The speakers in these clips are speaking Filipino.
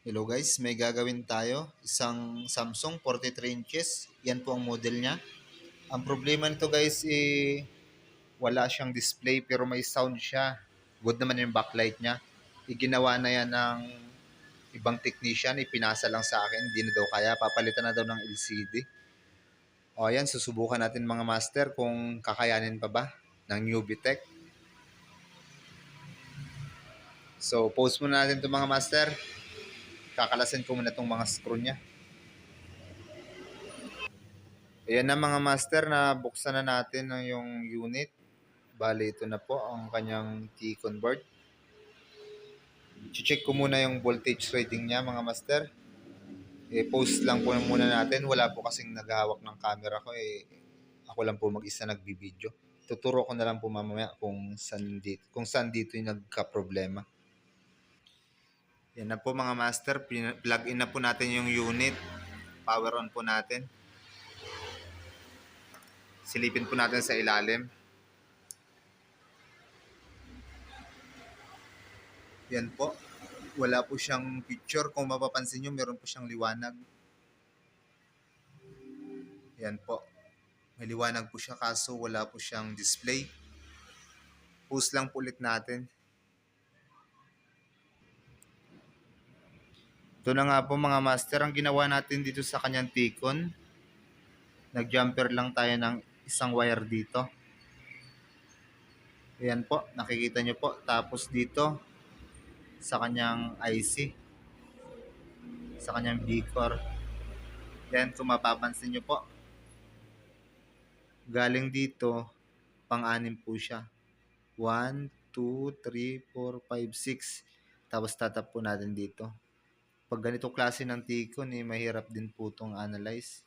Hello guys, may gagawin tayo. Isang Samsung 43 inches. Yan po ang model niya. Ang problema nito guys, wala siyang display pero may sound siya. Good naman yung backlight niya. Iginawa na yan ng ibang technician. Ipinasa lang sa akin. Hindi na daw kaya. Papalitan na daw ng LCD. O yan, susubukan natin mga master kung kakayanin pa ba ng Newbie Tech. So, pause muna natin ito mga master. Kakalasin ko muna itong mga screw niya. Ayan na mga master, na buksan na natin yung unit. Bali, ito na po ang kanyang T-convert. Check ko muna yung voltage rating niya mga master. Post lang po muna natin. Wala po kasing naghahawak ng camera ko. Ako lang po mag-isa nagbibideo. Tuturo ko na lang po mamaya kung saan dito yung nagka-problema. Yan na po mga master. Plug in na po natin yung unit. Power on po natin. Silipin po natin sa ilalim. Yan po. Wala po siyang picture. Kung mapapansin nyo, meron po siyang liwanag. Yan po. May liwanag po siya kaso wala po siyang display. Pause lang po ulit natin. Ito na nga po mga master. Ang ginawa natin dito sa kanyang T-con. Nag-jumper lang tayo ng isang wire dito. Ayan po. Nakikita nyo po. Tapos dito sa kanyang IC. Sa kanyang B-core. Yan, kung mapapansin nyo po. Galing dito, pang-anim po siya. 1, 2, 3, 4, 5, 6. Tapos tatap po natin dito. Pag ganito klase ng T-con, mahirap din po itong analyze.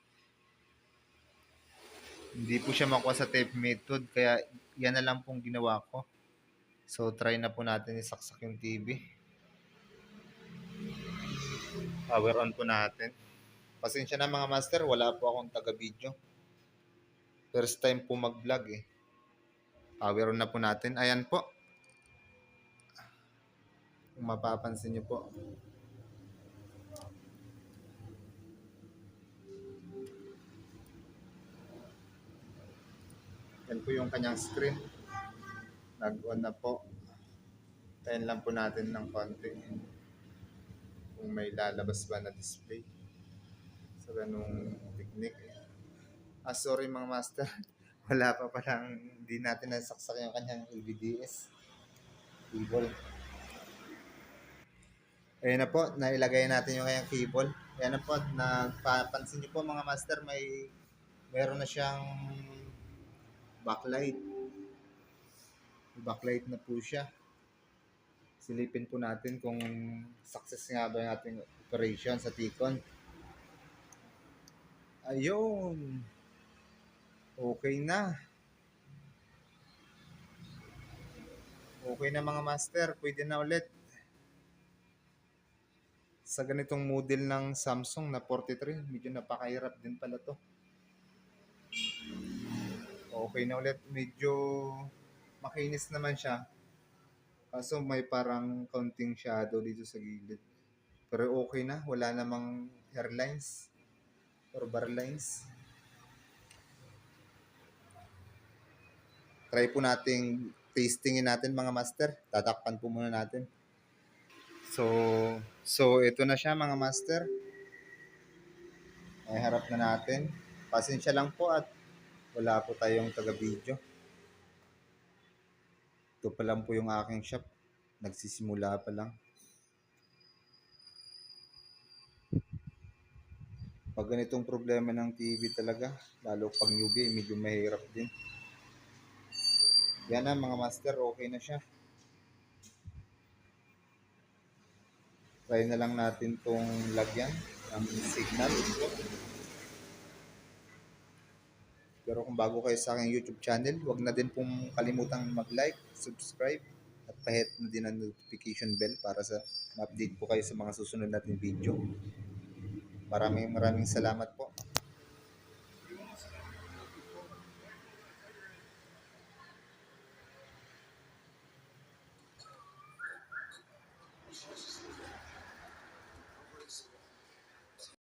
Hindi po siya makuha sa tape method, kaya yan na lang pong ginawa ko. So, try na po natin isaksak yung TV. Power on po natin. Pasensya na mga master, wala po akong taga-video. First time po mag-vlog Power on na po natin. Ayan po. Kung mapapansin nyo po. Yan po yung kanyang screen. Nag-on na po. Tayin lang po natin ng konti. Kung may lalabas ba na display. Sa ganung technique. Sorry mga master. Wala pa palang, hindi natin nasaksak yung kanyang LVDS. Cable. Ayan na po, nailagay natin yung kanyang cable. Ayan na po, napapansin nyo po mga master, mayroon na siyang backlight. Backlight na po siya. Silipin po natin kung success nga ba yung ating operation sa T-con. Ayun. Okay na. Okay na mga master. Pwede na ulit. Sa ganitong model ng Samsung na 43, medyo napakahirap din pala to. Okay na ulit. Medyo makinis naman siya. Kaso may parang counting shadow dito sa gilid. Pero okay na. Wala namang hairlines or bar lines. Try po nating tastingin natin mga master. Tatakpan po muna natin. So ito na siya mga master. Ay harap na natin. Pasensya lang po at wala po tayong taga-video. Ito pa lang po yung aking shop. Nagsisimula pa lang. Pag ganitong problema ng TV talaga, lalo pag newbie, medyo mahirap din. Yan na mga master, okay na siya. Try na lang natin tong lagyan ng signal. Pero kung bago kayo sa aking YouTube channel, huwag na din pong kalimutang mag-like, subscribe, at pahit na din ang notification bell para sa ma-update po kayo sa mga susunod nating video. Maraming salamat po.